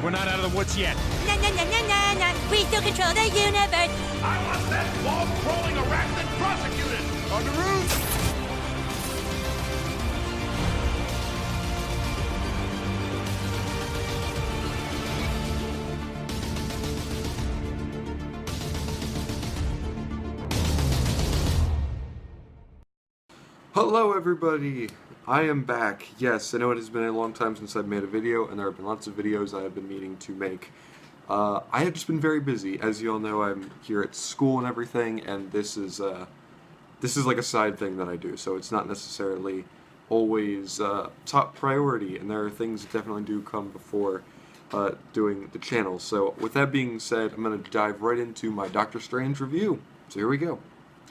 We're not out of the woods yet. Na na na na na na. We still control the universe. I want that wall-crawling arachnid prosecuted! On the roof! Hello everybody! I am back. Yes, I know it has been a long time since I've made a video, and there have been lots of videos I have been meaning to make. I have just been very busy. As you all know, I'm here at school and everything, and this is like a side thing that I do, so it's not necessarily always top priority, and there are things that definitely do come before doing the channel. So with that being said, I'm going to dive right into my Doctor Strange review. So here we go.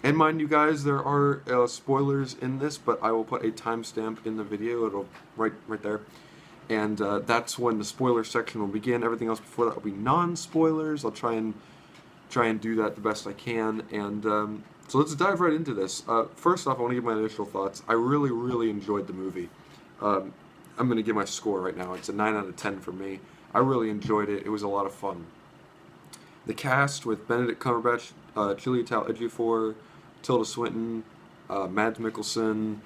And mind you guys, there are spoilers in this, but I will put a timestamp in the video. It'll right there, and that's when the spoiler section will begin. Everything else before that will be non-spoilers. I'll try and do that the best I can. And so let's dive right into this. First off, I want to give my initial thoughts. I really enjoyed the movie. I'm going to give my score right now. It's a 9 out of 10 for me. I really enjoyed it. It was a lot of fun. The cast with Benedict Cumberbatch, Chiwetel Ejiofor, Tilda Swinton, Mads Mikkelsen,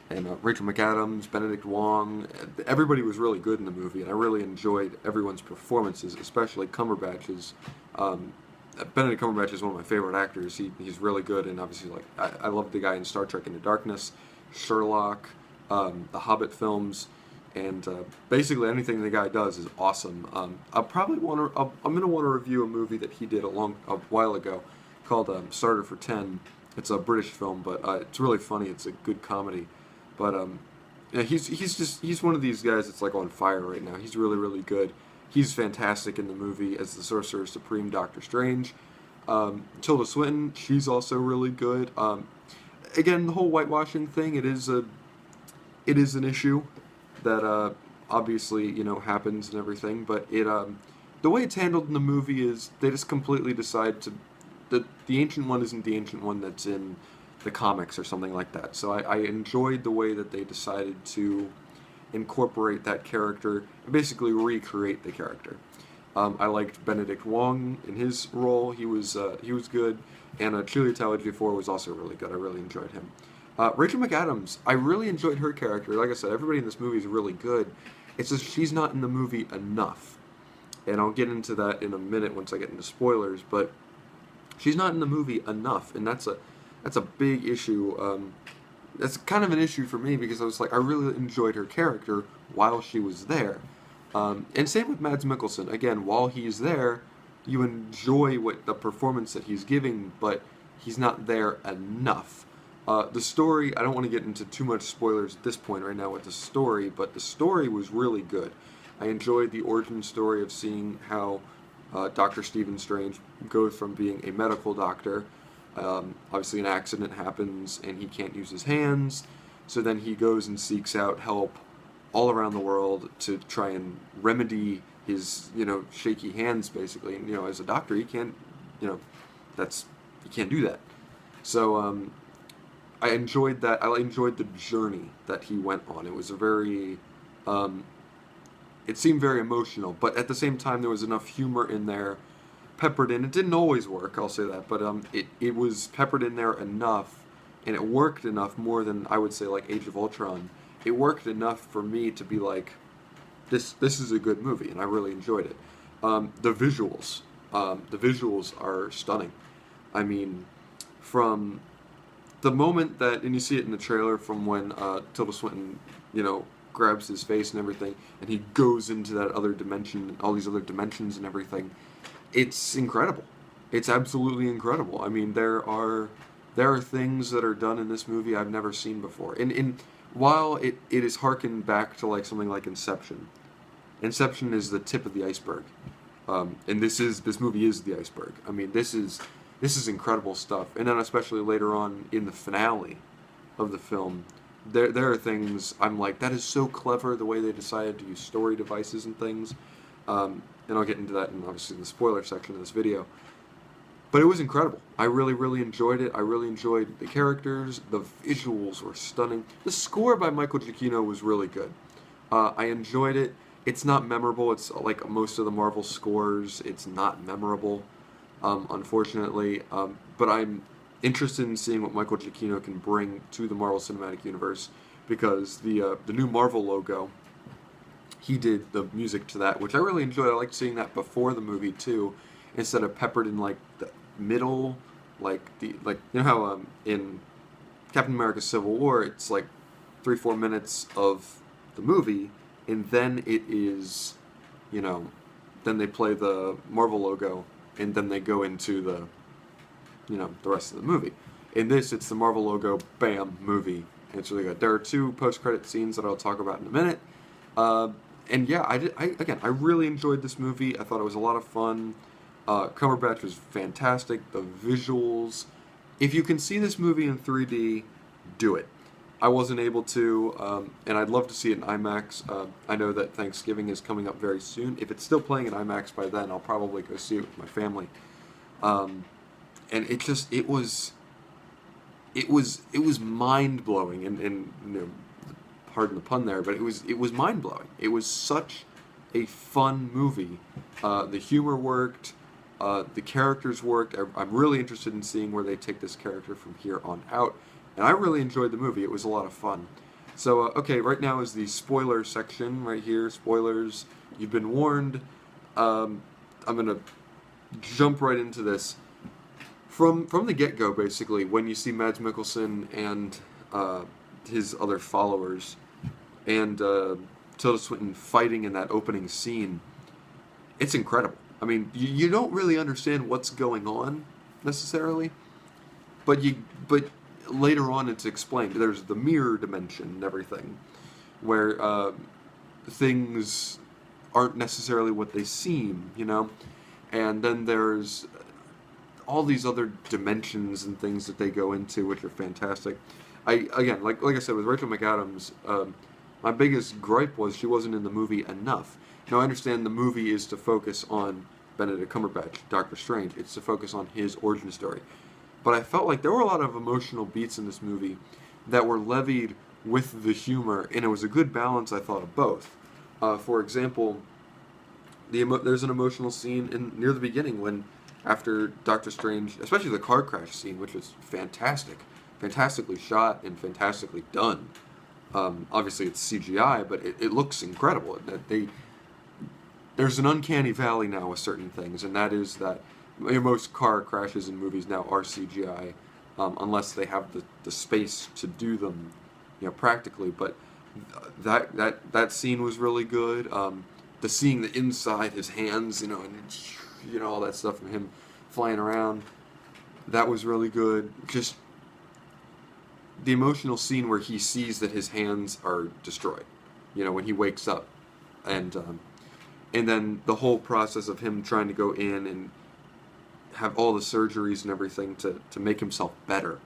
and Rachel McAdams, Benedict Wong. Everybody was really good in the movie, and I really enjoyed everyone's performances, especially Cumberbatch's. Benedict Cumberbatch is one of my favorite actors. He's really good, and obviously, like, I love the guy in Star Trek Into Darkness, Sherlock, the Hobbit films, and basically anything the guy does is awesome. I'm gonna want to review a movie that he did a while ago called Starter for 10. It's a British film, but it's really funny. It's a good comedy, but yeah, he's one of these guys that's like on fire right now. He's really good. He's fantastic in the movie as the Sorcerer Supreme, Doctor Strange. Tilda Swinton, she's also really good. Again, the whole whitewashing thing, it is an issue that obviously happens and everything, but the way it's handled in the movie is they just completely decide to. The Ancient One isn't the Ancient One that's in the comics or something like that. So I enjoyed the way that they decided to incorporate that character and basically recreate the character. I liked Benedict Wong in his role. He was good, and Chiwetel Ejiofor was also really good. I really enjoyed him. Rachel McAdams, I really enjoyed her character. Like I said, everybody in this movie is really good. It's just she's not in the movie enough, and I'll get into that in a minute once I get into spoilers. But she's not in the movie enough, and that's a big issue. That's kind of an issue for me because I was like, I really enjoyed her character while she was there. And same with Mads Mikkelsen. Again, while he's there, you enjoy the performance that he's giving, but he's not there enough. The story, I don't want to get into too much spoilers at this point right now with the story, but the story was really good. I enjoyed the origin story of seeing how Dr. Stephen Strange goes from being a medical doctor. Obviously an accident happens and he can't use his hands, so then he goes and seeks out help all around the world to try and remedy his, shaky hands, basically. And, as a doctor, he can't, you can't do that. So, I enjoyed that. I enjoyed the journey that he went on. It was a very, it seemed very emotional, but at the same time there was enough humor in there, peppered in. It didn't always work, I'll say that, but it was peppered in there enough, and it worked enough more than I would say like Age of Ultron. It worked enough for me to be like, this is a good movie, and I really enjoyed it. The visuals are stunning. I mean, from the moment that, and you see it in the trailer, from when Tilda Swinton, grabs his face and everything, and he goes into that other dimension, all these other dimensions and everything. It's incredible. It's absolutely incredible. I mean, there are things that are done in this movie I've never seen before. And while it is harkened back to like something like Inception. Inception is the tip of the iceberg, and this movie is the iceberg. I mean, this is incredible stuff. And then especially later on in the finale of the film, there are things I'm like, that is so clever, the way they decided to use story devices and things. And I'll get into that in obviously the spoiler section of this video. But it was incredible. I really enjoyed it. I really enjoyed the characters. The visuals were stunning. The score by Michael Giacchino was really good. I enjoyed it. it's not memorable. It's like most of the Marvel scores. It's not memorable, unfortunately. But I'm interested in seeing what Michael Giacchino can bring to the Marvel Cinematic Universe, because the new Marvel logo, he did the music to that, which I really enjoyed. I liked seeing that before the movie too, instead of peppered in like the middle, like you know how in Captain America: Civil War it's like 3-4 minutes of the movie, and then it is, you know, then they play the Marvel logo, and then they go into the, you know, the rest of the movie. In this, it's the Marvel logo, bam, movie. And it's really good. There are 2 post-credit scenes that I'll talk about in a minute. And yeah, I really enjoyed this movie. I thought it was a lot of fun. Cumberbatch was fantastic. The visuals. If you can see this movie in 3D, do it. I wasn't able to, and I'd love to see it in IMAX. I know that Thanksgiving is coming up very soon. If it's still playing in IMAX by then, I'll probably go see it with my family. And it was mind blowing, and you know, pardon the pun there, but it was mind blowing. It was such a fun movie. The humor worked, the characters worked. I'm really interested in seeing where they take this character from here on out, and I really enjoyed the movie. It was a lot of fun. So okay, right now is the spoiler section right here. Spoilers. You've been warned. I'm gonna jump right into this. From the get-go, basically, when you see Mads Mikkelsen and his other followers and Tilda Swinton fighting in that opening scene, it's incredible. I mean, you don't really understand what's going on necessarily, but later on it's explained. There's the mirror dimension and everything, where things aren't necessarily what they seem, you know, and then there's all these other dimensions and things that they go into, which are fantastic. Again, like I said, with Rachel McAdams, my biggest gripe was she wasn't in the movie enough. Now, I understand the movie is to focus on Benedict Cumberbatch, Doctor Strange. It's to focus on his origin story. But I felt like there were a lot of emotional beats in this movie that were levied with the humor, and it was a good balance, I thought, of both. For example, there's an emotional scene near the beginning when, after Doctor Strange, especially the car crash scene, which was fantastic, fantastically shot and fantastically done. Obviously, it's CGI, but it looks incredible. There's an uncanny valley now with certain things, and that is that most car crashes in movies now are CGI, unless they have the space to do them, you know, practically. But that scene was really good. The seeing the inside his hands, you know, and you know, all that stuff from him flying around, that was really good. Just the emotional scene where he sees that his hands are destroyed, you know, when he wakes up, and then the whole process of him trying to go in and have all the surgeries and everything to make himself better.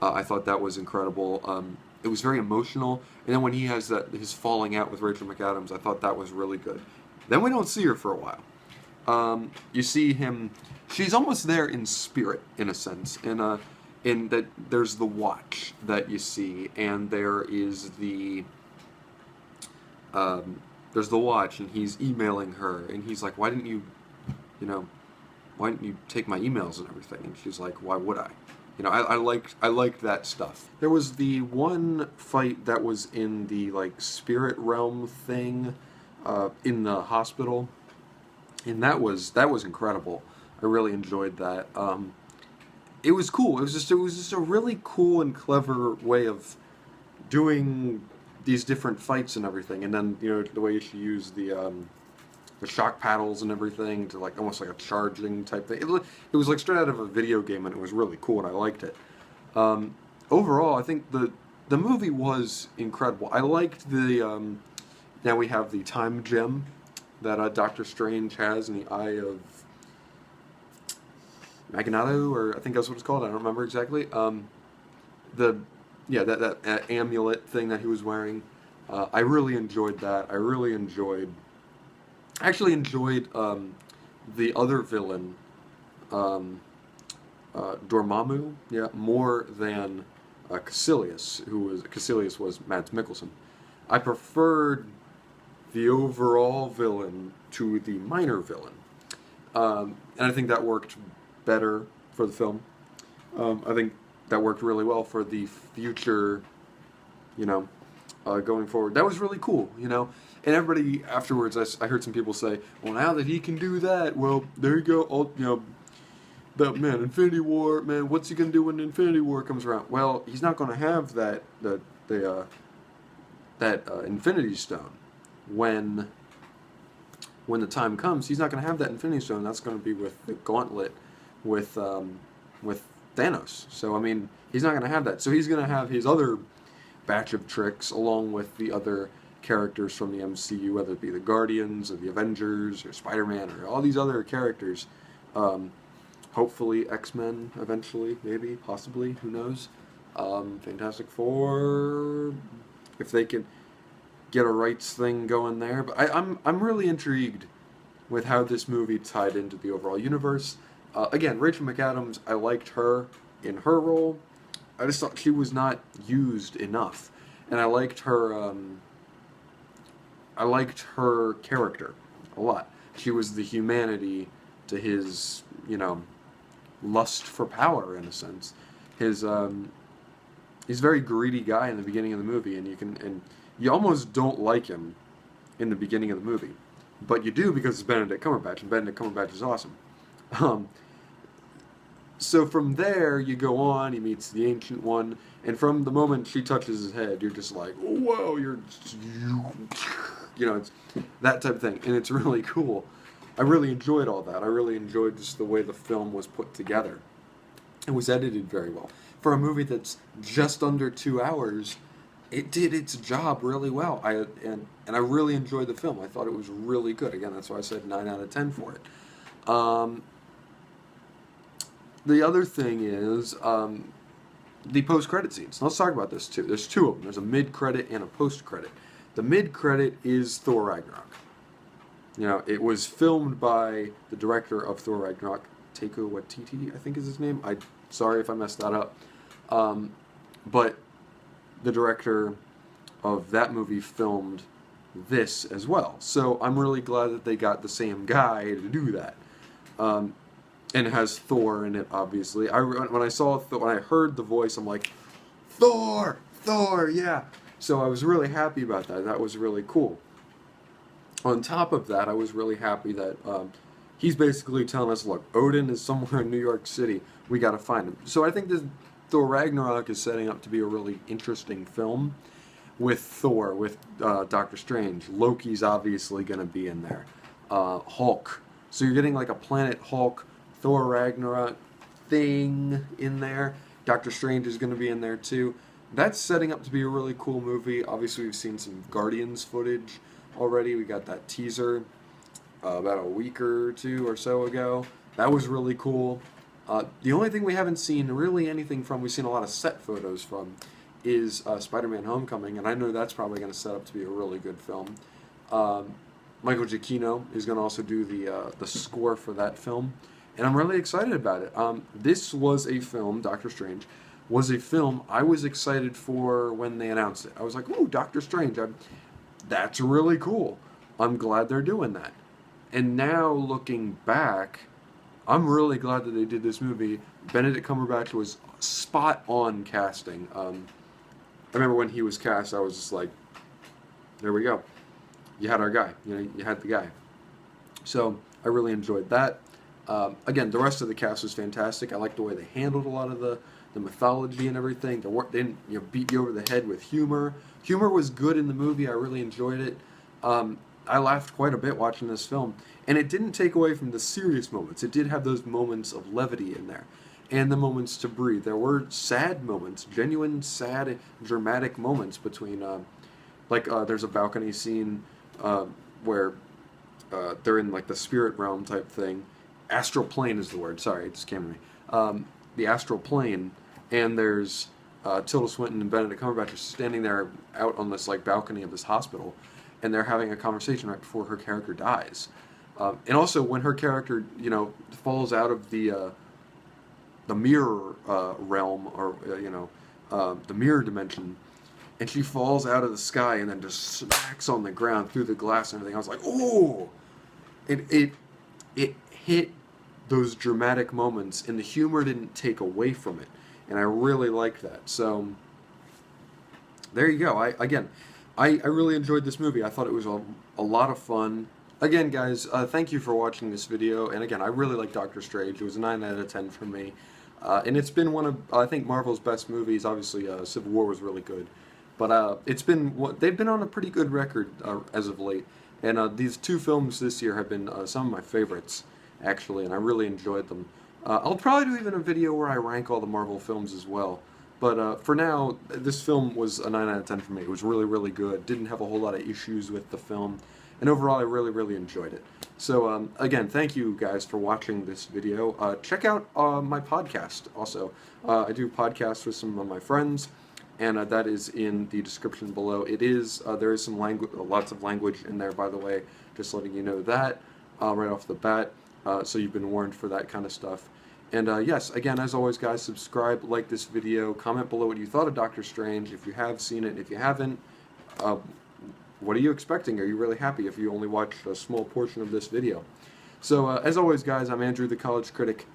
I thought that was incredible. It was very emotional, and then when he has his falling out with Rachel McAdams, I thought that was really good. Then we don't see her for a while. You see him. She's almost there in spirit, in a sense, and in that there's the watch that you see, and there is there's the watch, and he's emailing her, and he's like, "Why didn't you take my emails and everything?" And she's like, "Why would I?" You know, I liked that stuff. There was the one fight that was in the like spirit realm thing, in the hospital. And that was incredible. I really enjoyed that. It was cool. It was just a really cool and clever way of doing these different fights and everything. And then, you know, the way she used the shock paddles and everything to like almost like a charging type thing. It was like straight out of a video game, and it was really cool, and I liked it. Overall, I think the movie was incredible. I liked the now we have the time gem that Doctor Strange has in the Eye of Magneto, or I think that's what it's called. I don't remember exactly. That amulet thing that he was wearing. I really enjoyed that. I actually enjoyed the other villain, Dormammu, more than Caecilius was Mads Mikkelsen. I preferred the overall villain to the minor villain. And I think that worked better for the film. I think that worked really well for the future, going forward. That was really cool, And everybody afterwards, I heard some people say, well, now that he can do that, well, there you go, that man, Infinity War, man, what's he gonna do when Infinity War comes around? Well, he's not gonna have that Infinity Stone when the time comes. He's not gonna have that Infinity Stone. That's gonna be with the Gauntlet, with Thanos. So I mean, he's not gonna have that. So he's gonna have his other batch of tricks along with the other characters from the MCU, whether it be the Guardians or the Avengers or Spider-Man or all these other characters. Hopefully X-Men eventually, maybe, possibly, who knows. Fantastic Four, if they can get a rights thing going there. But I'm really intrigued with how this movie tied into the overall universe. Again, Rachel McAdams, I liked her in her role. I just thought she was not used enough. And I liked her character a lot. She was the humanity to his, lust for power, in a sense. He's a very greedy guy in the beginning of the movie, and you almost don't like him in the beginning of the movie, but you do because it's Benedict Cumberbatch, and Benedict Cumberbatch is awesome. So from there you go on. He meets the Ancient One, and from the moment she touches his head, you're just like, whoa! It's that type of thing, and it's really cool. I really enjoyed all that. I really enjoyed just the way the film was put together. It was edited very well. For a movie that's just under 2 hours, it did its job really well. I really enjoyed the film. I thought it was really good. Again, that's why I said 9 out of 10 for it. The other thing is the post-credit scenes. Let's talk about this too. There's two of them. There's a mid-credit and a post-credit. The mid-credit is Thor Ragnarok. It was filmed by the director of Thor Ragnarok, Taika Waititi, I think is his name. Sorry if I messed that up. But the director of that movie filmed this as well. So I'm really glad that they got the same guy to do that. And it has Thor in it, obviously. When I heard the voice, I'm like, Thor, yeah. So I was really happy about that. That was really cool. On top of that, I was really happy that he's basically telling us, look, Odin is somewhere in New York City. We got to find him. So I think this Thor Ragnarok is setting up to be a really interesting film with Thor, with Doctor Strange. Loki's obviously going to be in there. Hulk. So you're getting like a Planet Hulk, Thor Ragnarok thing in there. Doctor Strange is going to be in there too. That's setting up to be a really cool movie. Obviously, we've seen some Guardians footage already. We got that teaser about a week or two or so ago. That was really cool. The only thing we haven't seen really anything from, we've seen a lot of set photos from, is Spider-Man Homecoming, and I know that's probably going to set up to be a really good film. Michael Giacchino is going to also do the score for that film, and I'm really excited about it. This was a film, Doctor Strange, was a film I was excited for when they announced it. I was like, ooh, Doctor Strange, that's really cool. I'm glad they're doing that. And now, looking back, I'm really glad that they did this movie. Benedict Cumberbatch was spot on casting. I remember when he was cast, I was just like, there we go. You had our guy. You had the guy. So I really enjoyed that. Again, the rest of the cast was fantastic. I liked the way they handled a lot of the mythology and everything. They didn't beat you over the head with humor. Humor was good in the movie. I really enjoyed it. I laughed quite a bit watching this film, and it didn't take away from the serious moments. It did have those moments of levity in there, and the moments to breathe. There were sad moments, genuine sad, dramatic moments between, there's a balcony scene where they're in like the spirit realm type thing. Astral plane is the word. Sorry, it just came to me. The astral plane, and there's Tilda Swinton and Benedict Cumberbatch are standing there out on this like balcony of this hospital, and they're having a conversation right before her character dies. And also when her character, falls out of the mirror realm, or the mirror dimension, and she falls out of the sky and then just smacks on the ground through the glass and everything. I was like, oh! It hit those dramatic moments, and the humor didn't take away from it, and I really liked that. So there you go. I really enjoyed this movie. I thought it was a lot of fun. Again, guys, thank you for watching this video, and again, I really like Doctor Strange. It was a 9 out of 10 for me, and it's been one of, I think, Marvel's best movies. Obviously, Civil War was really good, but they've been on a pretty good record as of late. And these two films this year have been some of my favorites, actually, and I really enjoyed them. I'll probably do even a video where I rank all the Marvel films as well. But for now, this film was a 9 out of 10 for me. It was really, really good. Didn't have a whole lot of issues with the film. And overall, I really, really enjoyed it. So, again, thank you guys for watching this video. Check out my podcast also. I do podcasts with some of my friends, and that is in the description below. It is, there is some language, lots of language in there, by the way, just letting you know that right off the bat, so you've been warned for that kind of stuff. And yes, again, as always, guys, subscribe, like this video, comment below what you thought of Doctor Strange, if you have seen it. If you haven't, what are you expecting? Are you really happy if you only watched a small portion of this video? So, as always, guys, I'm Andrew, the College Critic,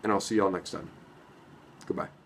and I'll see y'all next time. Goodbye.